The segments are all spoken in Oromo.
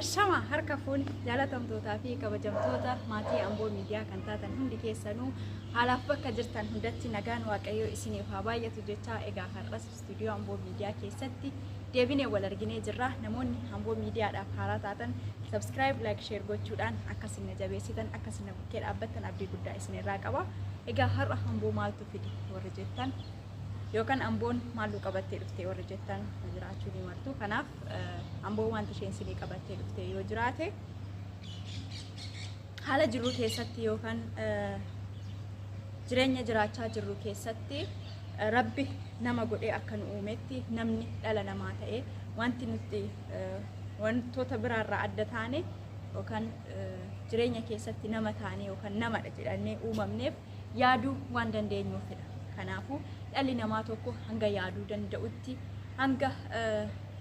Hashama harka fuuni jaalatamtootaa fi kabajamtoota maatii Amboo miidiyaa kan taatan hundi keessanuu haalaaf bakka jirtan hundatti nagaan waaqayyoo isiniif haa baay'atu jechaa egaa har'as istuudiyoo Amboo miidiyaa keessatti deebinee wal arginee jirra. Namoonni Amboo miidiyaadhaaf haaraa taatan subscribe, like, share gochuudhaan akkasina jabeessitan akkasina bukkee dhaabbattan abdii guddaa isinirraa qaba. Egaa har'a Amboo maaltu fidi warri jettan yookaan Amboon maaltu qabattee dhuftee warri jettan jiraachuu ni martu. Kanaaf Amboo wanta isheen sinii qabattee dhuftee yoo jiraate haala jirru keessatti yookaan jireenya jiraachaa jirru keessatti Rabbi nama godhee akka nu uumetti namni dhala namaa ta'ee wanti nuti wantoota biraarraa adda taane yookaan jireenya keessatti nama taane yookaan namadha jedhannee uumamneef yaaduu waan dandeenyuufidha. Kanaafuu dhalli namaa tokko hanga yaaduu danda'utti hanga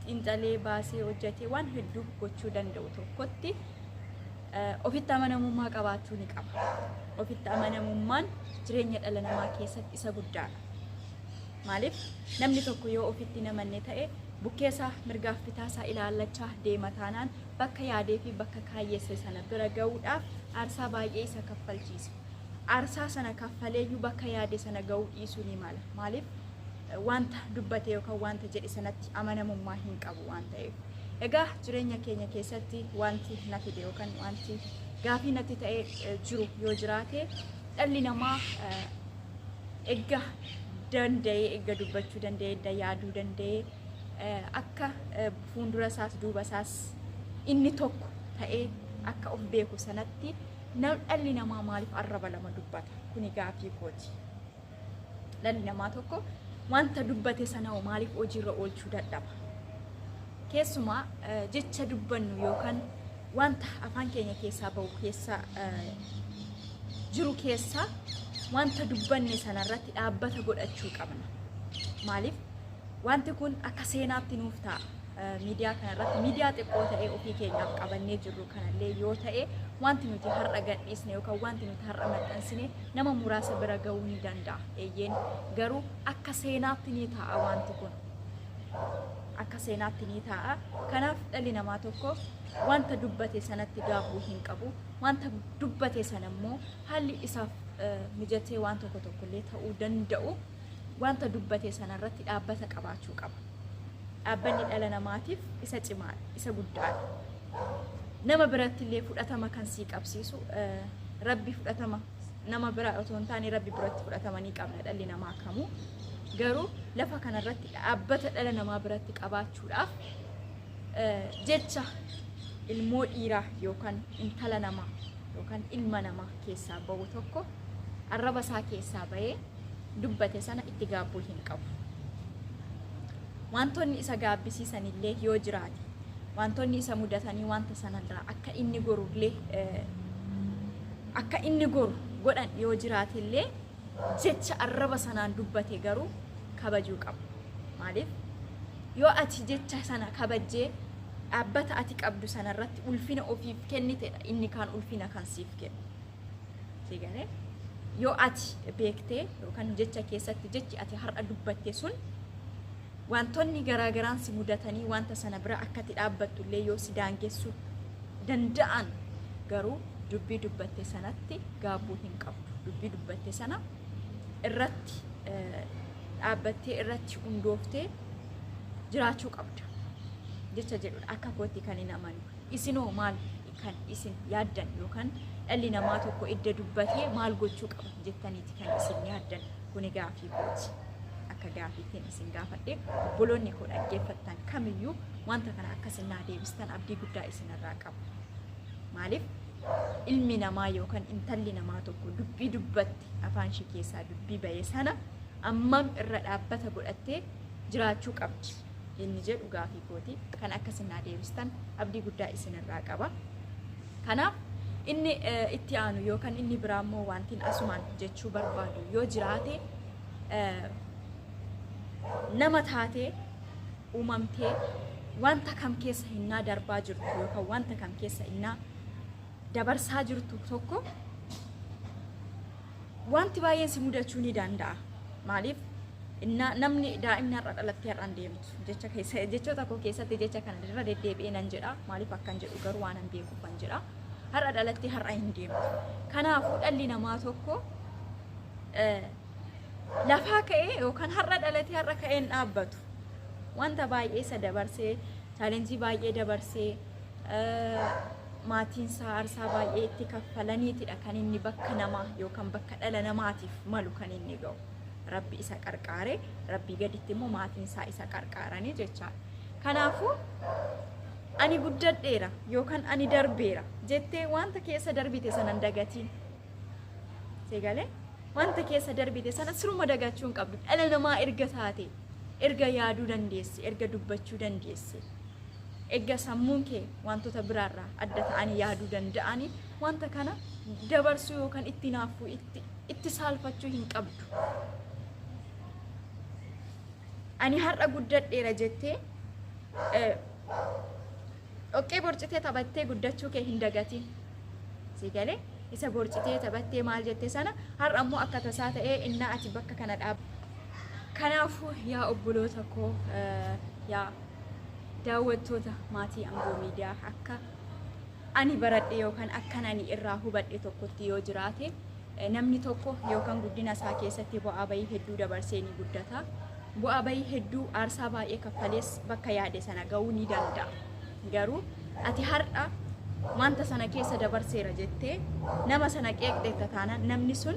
xiinxalee baasee hojjetee waan hedduu gochuu danda'u tokkotti ofitti amanamummaa qabaachuu ni qaba. Ofitti amanamummaan jireenya dhala namaa keessatti isa guddaadha. Maaliif namni tokko yoo ofitti namanne ta'e bukkeessa mirgaaf bitaasaa ilaallachaa deema taanaan bakka yaadee fi bakka kaayyeesse sana bira ga'uudhaaf aarsaa baay'ee isa kaffalchiisa. Aarsaa sana kaffaleeyyuu bakka yaade sana ga'uu dhiisuu ni mala. Maaliif wanta dubbate yookaan wanta jedhe sanatti amanamummaa hin qabu waan ta'eef. Egaa jireenya keenya keessatti wanti na fide yookaan wanti gaafii natti ta'ee jiru yoo jiraate dhalli namaa eegga danda'ee eegga dubbachuu danda'ee eegga yaaduu danda'ee akka fuuldura isaas duuba isaas inni tokko ta'ee akka of beeku sanatti dhalli namaa maaliif arraba lama dubbata? Kuni gaafii kooti. Dhalli namaa tokko wanta dubbate sana maaliif hojiirra oolchuu dadhaba? Keessumaa jecha dubbannu yookaan wanta afaan keenya keessaa bahu keessaa jiru keessaa wanta dubbanne sanarratti dhaabbata godhachuu qabna. Maaliif wanti kun akka seenaatti nuuf ta'a. Miidiyaa kanarratti miidiyaa xiqqoo ta'ee ofii keenyaaf qabannee jirru kanallee yoo ta'e wanti nuti har'a gadhiisne yookaan wanti nuti har'a maxxansine nama muraasa bira ga'uu ni danda'a. Eeyyeen garuu akka seenaatti ni ta'a wanti kun. Akka seenaatti ni ta'a. Kanaaf dhalli namaa tokko wanta dubbate sanatti gaabuu hin qabu. Wanta dubbate sana immoo haalli isaaf mijatee waan tokko tokkollee ta'uu danda'u wanta dubbate sanarratti dhaabbata qabaachuu qaba. Dhaabbanni dhala namaatiif isa cimaadha, isa guddaadha. Nama biratti illee fudhatama kan sii qabsiisu Rabbi fudhatama nama biraa otoo hin taane Rabbi biratti fudhatama ni qabna dhalli namaa kamuu. Garuu lafa kanarratti dhaabbata dhala namaa biratti qabaachuudhaaf jecha ilmoo dhiiraa yookaan intala namaa yookaan ilma namaa keessaa bahu tokko arraba isaa keessaa bahee dubbate sana itti gaabbuu hin qabu. Wantoonni isa gaabbisiisan illee yoo jiraate wantoonni isa mudatanii wanta sanarraa akka inni gorullee akka inni goru godhan yoo jiraate illee jecha arraba sanaan dubbate garuu kabajuu qaba. Maaliif yoo ati jecha sana kabajjee dhaabbata ati qabdu sanarratti ulfina ofiif kennitedha inni kaan ulfina kan siif kennu. Sigalee yoo ati beektee yookaan jecha keessatti jechi ati har'a dubbatte sun wantoonni garaagaraan si mudatanii wanta sana bira akka ati dhaabbattu illee yoo si daangessuu danda'an garuu dubbii dubbatte sanatti gaabuu hin qabdu. Dubbii dubbatte sana irratti dhaabbattee irratti hundooftee jiraachuu qabda. Jecha jedhudha akka kootti kan hin amanu. Isinoo maal kan isin yaaddan yookaan dhalli namaa tokko edda dubbatee maal gochuu qaba jettaniiti kan isin yaaddan? Kuni gaafii kooti. Akka gaafiitiin isin gaafadhe obboloonni koo dhaggeeffattan kamiyyuu wanta kana akkasiin naa deebistan abdii guddaa isinirraa qaba. Maaliif ilmi namaa yookaan intalli namaa tokko dubbii dubbatti afaan ishee keessaa dubbii bahee sana ammam irra dhaabbata godhattee jiraachuu qabdi inni jedhu gaafii kooti. Kan akkasiin naa deebistan abdii guddaa isinirraa qaba. Kanaaf inni itti aanu yookaan inni biraa immoo wantiin asumaan jechuu barbaadu yoo jiraate nama taatee uumamtee wanta kam keessa hinnaa darbaa jirtu yookaan wanta kam keessa hinnaa dabarsaa jirtu tokko wanti baay'een si mudachuu ni danda'a. Maaliif namni daa'imni har'a dhalattee har'aan deemtu jechoota koo keessatti jecha kana irra deddeebi'ee nan jedha maaliif akkan jedhu garuu waan hin beekuuf kan jedha har'a dhalattee har'a hin deemtu kanaafuu dhalli namaa tokko lafaa ka'ee yookaan har'a dhalatee har'a ka'ee hin dhaabbatu wanta baay'ee isa dabarsee chaalenjii baay'ee dabarsee maatiin isaa aarsaa baay'ee itti kaffalaniitidha kan inni bakka namaa yookaan bakka dhala namaatiif malu kan inni ga'u. Rabbi isa qarqaare rabbi gaditti immoo maatiin isaa isa qarqaaranii jechaadha. Kanaafuu ani guddadheera yookaan ani darbeera jettee wanta keessa darbite sana dagatiin. Seegalee wanta keessa darbite sana siruma dagachuun qabdu. Dhala namaa erga taate erga yaaduu dandeesse erga dubbachuu dandeesse erga sammuun kee wantoota biraarraa adda ta'anii yaaduu danda'anii wanta kana dabarsuu yookaan itti naafuu itti saalfachuu hin qabdu. Ani har'a guddadheera jettee dhoqqee borcitee taphattee guddachuu kee hin dagatiin. Seegalee isa borcitee taphattee maal jettee sana har'a immoo akka tasaa ta'ee innaa ati bakka kana dhaab. Kanaafuu yaa obboloota koo yaa daawwattoota maatii Amboo Miidiyaa akka ani baradhe yookaan akkan ani irraa hubadhe tokkotti yoo jiraate namni tokko yookaan guddina isaa keessatti bu'aa bahii hedduu dabarsee ni guddata. Bu'aa bahii hedduu aarsaa baay'ee kaffalees bakka yaade sana ga'uu ni danda'a. Garuu ati har'a wanta sana keessa dabarseera jettee nama sana qeeqxeetta taanaan namni sun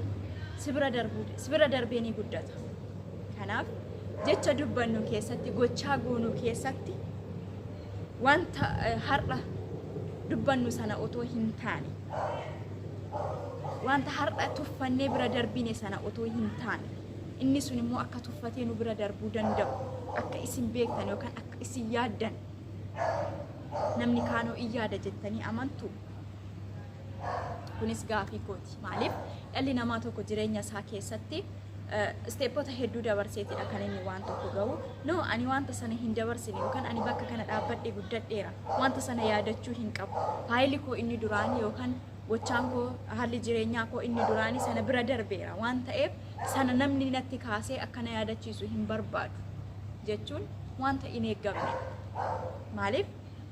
sibira darbee ni guddata. Kanaaf jecha dubbannu keessatti gochaa goonuu keessatti wanta har'a dubbannu sana otoo hin taane wanta har'a tuffannee bira darbine sana otoo hin taane inni sun immoo akka tuffatee nu bira darbuu danda'u akka isin beektan yookaan akka isin yaaddan namni kaanoo in yaada jettanii amantu. Kunis gaafii kooti. Maaliif dhalli namaa tokko jireenya isaa keessatti steepota hedduu dabarseetidha kan inni waan tokko ga'u. No ani wanta sana hin dabarsine yookaan ani bakka kana dhaabbadhe guddadheera wanta sana yaadachuu hin qabu. Haayili koo inni duraanii yookaan gochaan koo haalli jireenyaa koo inni duraanii sana bira darbeera waan ta'eef sana namni natti kaasee akkana yaadachiisu hin barbaadu jechuun wanta hin eeggamne. Maaliif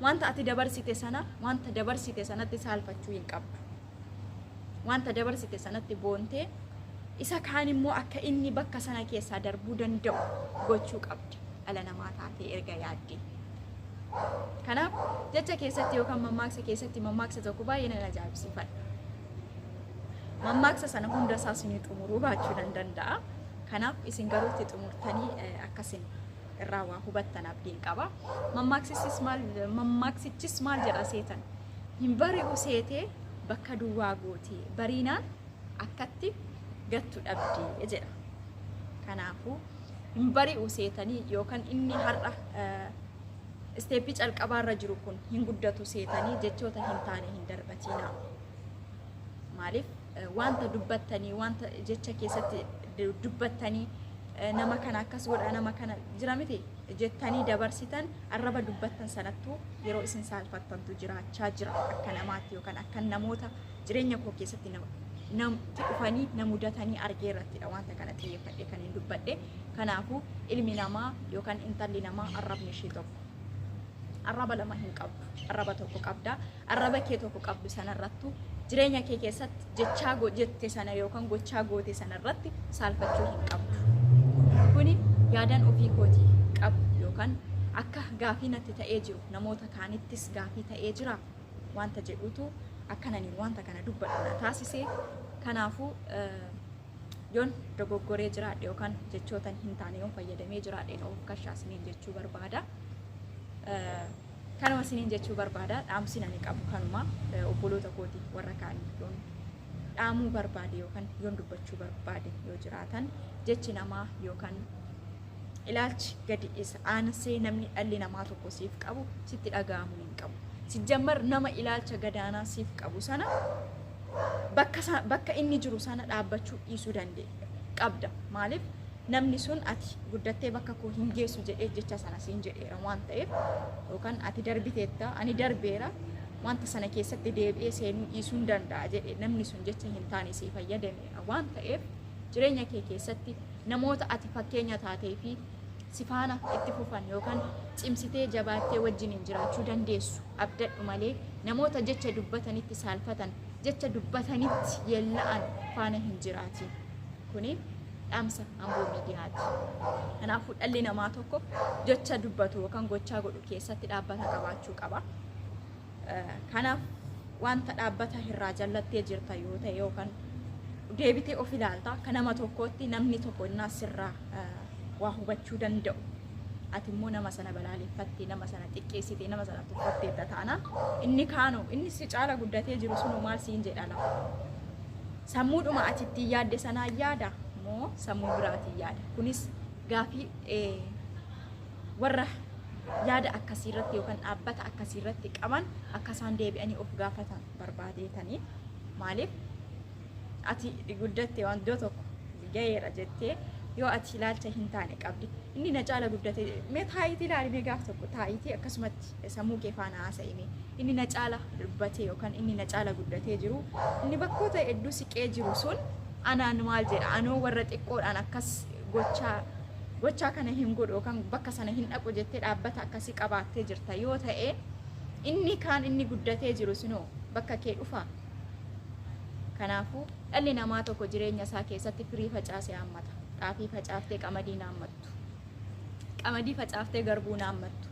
wanta ati dabarsite sana wanta dabarsite sanatti saalfachuu hin qabdu. Wanta dabarsite sanatti boontee isa kaan immoo akka inni bakka sana keessaa darbuu danda'u gochuu qabda dhala namaa taatee erga yaaddee. Kanaaf jecha keessatti yookaan mammaaksa keessatti mammaaksa tokko baay'ee na ajaa'ibsiifadha. Mammaaksa sana hunda isaa isinii xumuruu baachuu danda'a. Kanaaf isin garuu itti xumurtanii akkasin irraa waa hubattan abdiin qaba. Mammaaksichis maal jedha seetan hin bari'u seetee bakka duwwaa gootee bariinaan akkatti gattu dhabdee jedha. Kanaafuu hin bari'u seetanii yookaan inni har'a isteeppii calqabaarra jiru kun hin guddatu seetanii jechoota hin taane hin darbatinaa. Maaliif wanta dubbattanii wanta jecha keessatti dubbattanii nama kana akkas godha nama kana jira miti jettanii dabarsitan arraba dubbattan sanattuu yeroo isin saalfattantu jiraachaa jira akka namaatti yookaan akka namoota jireenya koo keessatti namti dhufanii na mudatanii argeerrattidha wanta kana xiyyeeffadhe kan hin dubbadhe. Kanaafuu ilmi namaa yookaan intalli namaa arrabni ishee tokko arraba lama hin qabdu arraba tokko qabda. Arraba kee tokko qabdu sanarrattu jireenya kee keessatti jechaa jette sana yookaan gochaa goote sanarratti saalfachuu hin qabdu. Kuni yaadaan ofii kootii qabu yookaan akka gaafii natti ta'ee jiru namoota kaanittis gaafii ta'ee jira wanta jedhutu akkananii wanta kana dubbadhu na taasise. Kanaafuu yoon dogoggoree jiraadhe yookaan jechootan hin taane yoon fayyadamee jiraadhe of kashaasiniin jechuu barbaada. Kanuma siniin jechuu barbaada. Dhaamsi ani qabu kanuma obboloota kootii warra kaanii yoon dhaamuu barbaade yookaan yoon dubbachuu barbaade yoo jiraatan jechi namaa yookaan ilaalchi gadi isa aansee namni dhalli namaa tokko siif qabu sitti dhaga'amuu hin qabu. Sijjammar nama ilaalcha gadaanaa siif qabu sana bakka inni jiru sana dhaabbachuu dhiisuu qabda. Maaliif namni sun ati guddattee bakka koo hin geessu jedhee jecha sana siin jedheera waan ta'eef yookaan ati darbiteetta ani darbeera wanta sana keessatti deebi'ee seenuu dhiisuu danda'a jedhee namni sun jecha hin taane sii fayyadameera waan ta'eef jireenya kee keessatti namoota ati fakkeenya taatee fi sifaana itti fufan yookaan cimsitee jabaattee wajjin hin jiraachuu dandeessu abdadhu malee namoota jecha dubbatanitti saalfatan jecha dubbatanitti yella'an faana hin jiraatin. Kuni dhaamsa Amboo Miidiyaati. Kanaafuu dhalli namaa tokko jecha dubbatu yookaan gochaa godhu keessatti dhaabbata qabaachuu qaba. Kanaaf wanta dhaabbata irraa jallattee jirta yoo ta'e yookaan deebitee of ilaalta kan nama tokkootti namni tokko sirraa waa hubachuu danda'u. Ati immoo nama sana balaaleffattee nama sana xiqqeessitee nama sana tuffattee taana inni kaanoo inni si caala guddatee jiru sunoo maal siin jedha lafa. Sammuudhuma ati ittiin yaadde sanaa yaada moo sammuu biraatiin yaada. Kunis gaafii warra yaada akkasiirratti yookaan dhaabbata akkasiirratti qaban akka isaan deebi'anii of gaafatan barbaadeetanii maaliif ati guddatte waan iddoo tokko gaheera jettee yoo ati ilaalcha hin taane qabdi inni na caala guddate mee taayitii ilaalimee gaaf tokko taayitii akkasumatti sammuu kee faana haasa'ime inni na caala dubbatee yookaan inni na caala guddatee jiru inni bakkoota hedduu siqee jiru sun anaan maal jedha anoo warra xiqqoodhaan akkas gochaa kana hin godhu yookaan bakka sana hin dhaqu jettee dhaabbata akkasii qabaattee jirta yoo ta'e inni kaan inni guddatee jiru sunoo bakka kee dhufa. Kanaafuu dhalli namaa tokko jireenya isaa keessatti firii facaasee haammata. Xaafii facaaftee qamadii haammattu. Qamadii facaaftee garbuu haammattu.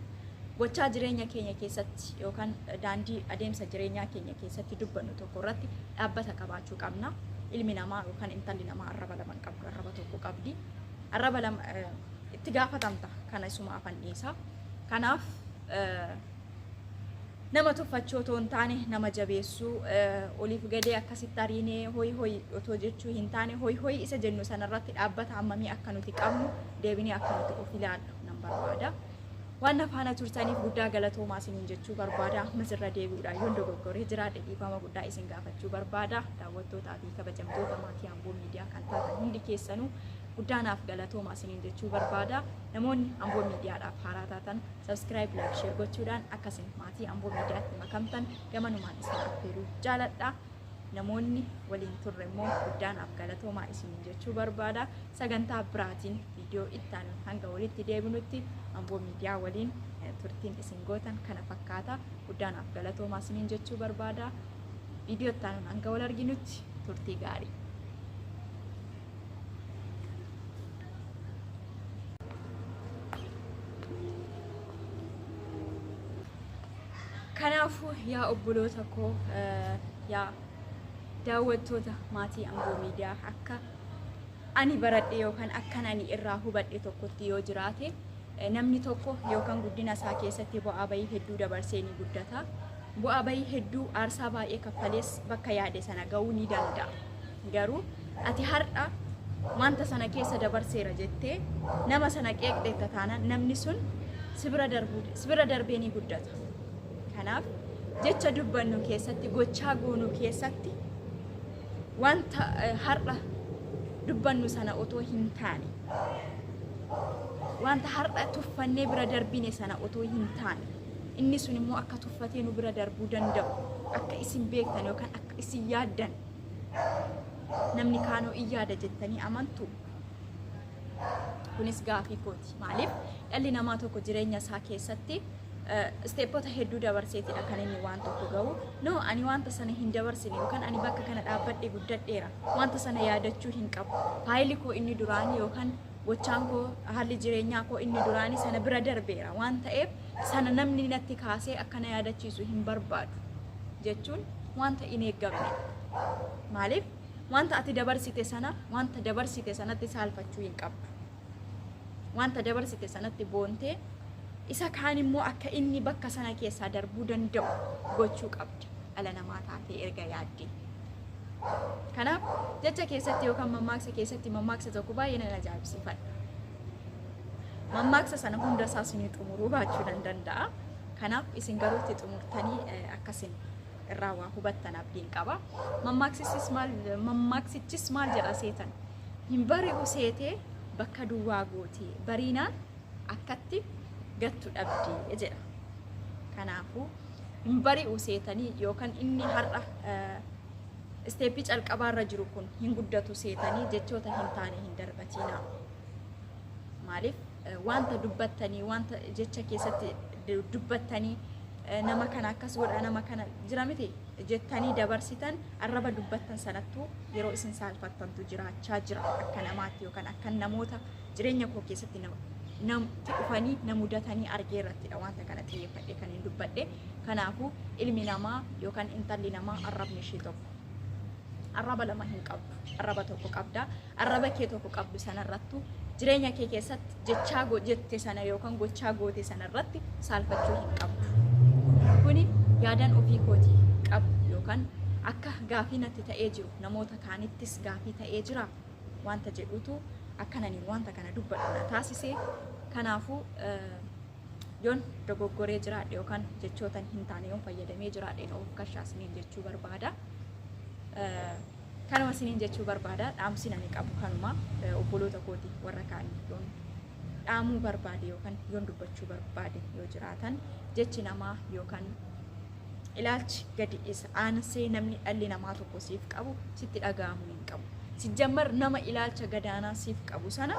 Gochaa jireenya keenya keessatti yookaan daandii adeemsa jireenyaa keenya keessatti dubbannu tokko irratti dhaabbata qabaachuu qabna. Ilmi namaa yookaan intalli namaa arraba lama qabdu, arraba tokko qabdi. Arraba lama itti gaafatamta kana isuma afan dhiisa. Kanaaf nama tuffachuu otoo hin taane nama jabeessuu oliif gadee akkasitti ariinee hoy hoy otoo jechuu hin taane hoy hoy isa jennu sanarratti dhaabbata hammamii akka nuti qabnu deebinee akka nuti of ilaallu nan barbaada. Waan faana turtaniif guddaa galatoomaa isiniin jechuu barbaada. Ammas irra deebi'uudhaan yoon dogoggoree jiraadhe dhiifama guddaa isin gaafachuu barbaada. Daawwattootaa fi kabajamtoota maatii Amboo Miidiyaa kan taatan hundi keessanuu guddaanaaf galatoomaa isiniin jechuu barbaada. Namoonni Amboo Miidiyaadhaaf haaraa taatan subscribe, like, share gochuudhaan akkasin maatii Amboo Miidiyaatti makamtan gamanumaan isin affeeruu jaaladha. Namoonni waliin turre immoo guddaanaaf galatoomaa isiniin jechuu barbaada. Sagantaa biraatiin viidiyoo itti aanu hanga walitti deebinutti Amboo Miidiyaa waliin turtiin isin gootan kana fakkaata. Guddaanaaf galatoomaa isiniin jechuu barbaada. Viidiyoo itti aanu hanga wal arginutti turtii gaarii. Kanaafuu yaa obboloota koo yaa daawwattoota maatii Amboo Miidiyaa akka ani baradhe yookaan akka ani irraa hubadhe tokkotti yoo jiraate namni tokko yookaan guddina isaa keessatti bu'aa bahii hedduu dabarsee ni guddata. Bu'aa bahii hedduu aarsaa baay'ee kaffalees bakka yaade sana ga'uu ni danda'a. Garuu ati har'a wanta sana keessa dabarseera jettee nama sana qeeqxeetta taanaan namni sun sibira darbee ni guddata. Kanaaf jecha dubbannu keessatti gochaa goonu keessatti wanta har'a dubbannu sana otoo hin taane wanta har'a tuffannee bira darbine sana otoo hin taane inni sun immoo akka tuffatee nu bira darbuu danda'u akka isin beektan yookaan akka isin yaaddan namni kaanoo in yaada jettanii amantu. Kunis gaafii kooti. Maaliif dhalli namaa tokko jireenya isaa keessatti steepota hedduu dabarseetidha kan inni waan tokko ga'u. No, ani wanta sana hin dabarsine yookaan ani bakka kana dhaabbadhe guddadheera wanta sana yaadachuu hin qabu. Haayili koo inni duraanii yookaan gochaan koo haalli jireenyaa koo inni duraanii sana bira darbeera waan ta'eef sana namni natti kaasee akkana yaadachiisu hin barbaadu jechuun wanta hin eeggamne. Maaliif wanta ati dabarsite sana wanta dabarsite sanatti saalfachuu hin qabdu. Wanta dabarsite sanatti boontee isa kaan immoo akka inni bakka sana keessaa darbuu danda'u gochuu qabda dhala namaa taatee erga yaaddee. Kanaaf jecha keessatti yookaan mammaaksa keessatti mammaaksa tokko baay'ee nan ajaa'ibsiifadha. Mammaaksa sana hunda isaa isin xumuruu baachuu danda'a. Kanaaf isin garuu itti xumurtanii akkasin irraa waa hubattan abdiin qaba. Mammaaksichis maal jedha seetan hin bari'u seetee bakka duwwaa gootee bariinaan akkatti gattu dhabdee jedha. Kanaafuu hin bari'u seetanii yookaan inni har'a isteeppii calqabaarra jiru kun hin guddatu seetanii jechoota hin taane hin darbatina. Maaliif wanta dubbattanii wanta jecha keessatti dubbattanii nama kana akkas godha nama kana jira miti jettanii dabarsitan arraba dubbattan sanattuu yeroo isin saalfattantu jiraachaa jira akka namaatti yookaan akka namoota jireenya koo keessatti namti dhufanii na mudatanii argee irrattidha wanta kana xiyyeeffadhe kan hin dubbadhe. Kanaafuu ilmi namaa yookaan intalli namaa arrabni ishee tokko arraba lama hin qabdu, arraba tokko qabda. Arraba kee tokko qabdu sanarrattu jireenya kee keessatti jechaa jette sana yookaan gochaa goote sanarratti saalfachuu hin qabdu. Kuni yaadaan ofii kooti qabu yookaan akka gaafii natti ta'ee jiru namoota kaanittis gaafii ta'ee jira wanta jedhutu akkananiin wanta kana dubbadhu na taasise. Kanaafuu yoon dogoggoree jiraadhe yookaan jechootan hin taane yoon fayyadamee jiraadhe of kashaasniin jechuu barbaada. Kanuma siniin jechuu barbaada. Dhaamsi nani qabu kanuma obboloota kooti warra kaanii yoon dhaamuu barbaade yookaan yoon dubbachuu barbaade yoo jiraatan jechi namaa yookaan ilaalchi gadi isa aansee namni dhalli namaa tokko siif qabu sitti dhaga'amuu hin qabu. Sijjammar nama ilaalcha gadaanaa siif qabu sana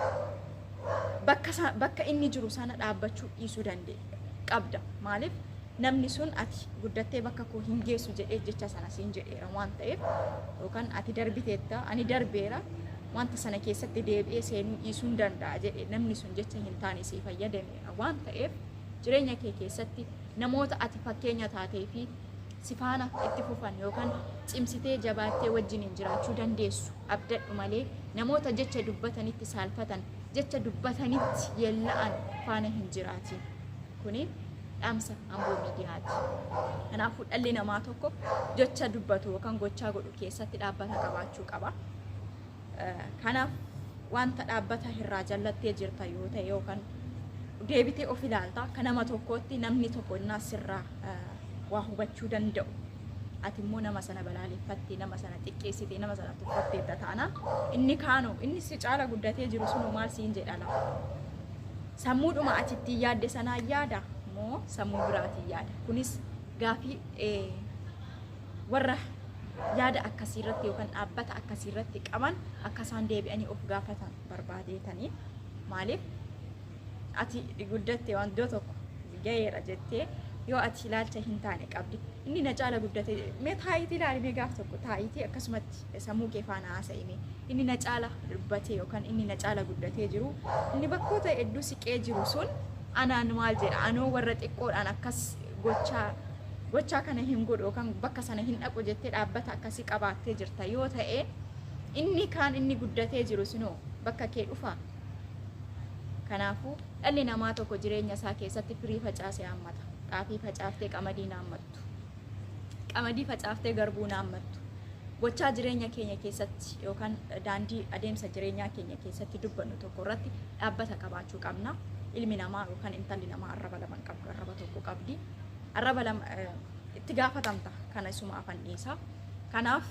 bakka inni jiru sana dhaabbachuu dhiisuu qabda. Maaliif namni sun ati guddattee bakka koo hin geessu jedhee jecha sana siin jedheera waan ta'eef yookaan ati darbiteetta ani darbeera wanta sana keessatti deebi'ee seenuu dhiisuu danda'a jedhee namni sun jecha hin taane si fayyadameera waan ta'eef jireenya kee keessatti namoota ati fakkeenya taatee fi sifaana itti fufan yookaan cimsitee jabaattee wajjin jiraachuu dandeessu abdadhu malee namoota jecha dubbatanitti saalfatan jecha dubbatanitti yella'an faana hin jiraatin. Kuni dhaamsa Amboo Miidiyaati. Kanaafuu dhalli namaa tokko jecha dubbatu yookaan gochaa godhu keessatti dhaabbata qabaachuu qaba. Kanaaf wanta dhaabbata irraa jallattee jirta yoo ta'e yookaan deebitee of ilaalta kan nama tokkootti namni tokko innaa sirraa waa hubachuu danda'u. Ati immoo nama sana balaaleffattee nama sana xiqqeessitee nama sana tuffatteetta taana inni kaanoo inni si caala guddatee jiru sunoo maal siin jedhala. Sammuudhuma ati ittiin yaadde sanaa yaada moo sammuu biraatiin yaada. Kunis gaafii warra yaada akkasiirratti yookaan dhaabbata akkasiirratti qaban akka isaan deebi'anii of gaafatan barbaadeetanii. Maaliif ati guddatte waan iddoo tokko gaheera jettee yoo ati ilaalcha hin taane qabdi inni na caala guddate mee taayitii ilaali mee gaaf tokko taayitii akkasumatti sammuu kee faana haasa'ime inni na caala dubbate yookaan inni na caala guddatee jiru inni bakkoota hedduu siqee jiru sun anaan maal jedha anoo warra xiqqoodhaan akkas gochaa kana hin godhu yookaan bakka sana hin dhaqu jettee dhaabbata akkasii qabaattee jirta yoo ta'e inni kaan inni guddatee jiru sunoo bakka kee dhufa. Kanaafuu dhalli namaa tokko jireenya isaa keessatti firii facaasee haammata. Xaafii facaaftee qamadii naammattu. Qamadii facaaftee garbuu naammattu. Gochaa jireenya keenya keessatti yookaan daandii adeemsa jireenyaa keenya keessatti dubbannu tokko irratti dhaabbata qabaachuu qabna. Ilmi namaa yookaan intalli namaa arraba lama qabdu, arraba tokko qabdi. Arraba lama itti gaafatamta kana isuma afan dhiisa. Kanaaf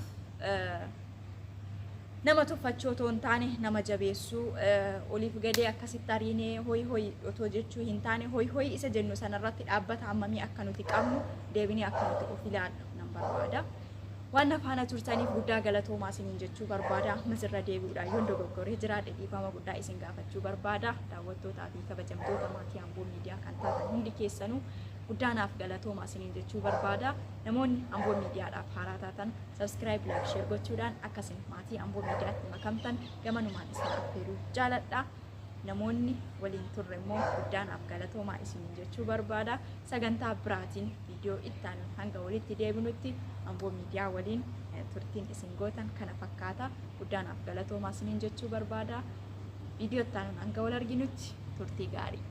nama tuffachuu otoo hin taane nama jabeessuu oliif gadee akkasitti ariinee hoy hoy otoo jechuu hin taane hoy hoy isa jennu sanarratti dhaabbata hammamii akka nuti qabnu deebinee akka nuti of ilaallu nan barbaada. Waan faana turtaniif guddaa galatoomaa isiniin jechuu barbaada. Ammas irra deebi'uudhaan yoon dogoggoree jiraadhe dhiifama guddaa isin gaafachuu barbaada. Daawwattootaa fi kabajamtoota maatii Amboo Miidiyaa kan taatan hundi keessanuu guddaanaaf galatoomaa isiniin jechuu barbaada. Namoonni Amboo Miidiyaadhaaf haaraa taatan subscribe, like, share gochuudhaan akkasin maatii Amboo Miidiyaatti makamtan gamanumaan isin affeeruu jaaladha. Namoonni waliin turre immoo guddaanaaf galatoomaa isiniin jechuu barbaada. Sagantaa biraatiin viidiyoo itti hanga walitti deebinutti Amboo Miidiyaa waliin turtiin isin gootan kana fakkaata. Guddaanaaf galatoomaa isiniin jechuu barbaada. Viidiyoo itti hanga wal arginutti turtii gaarii.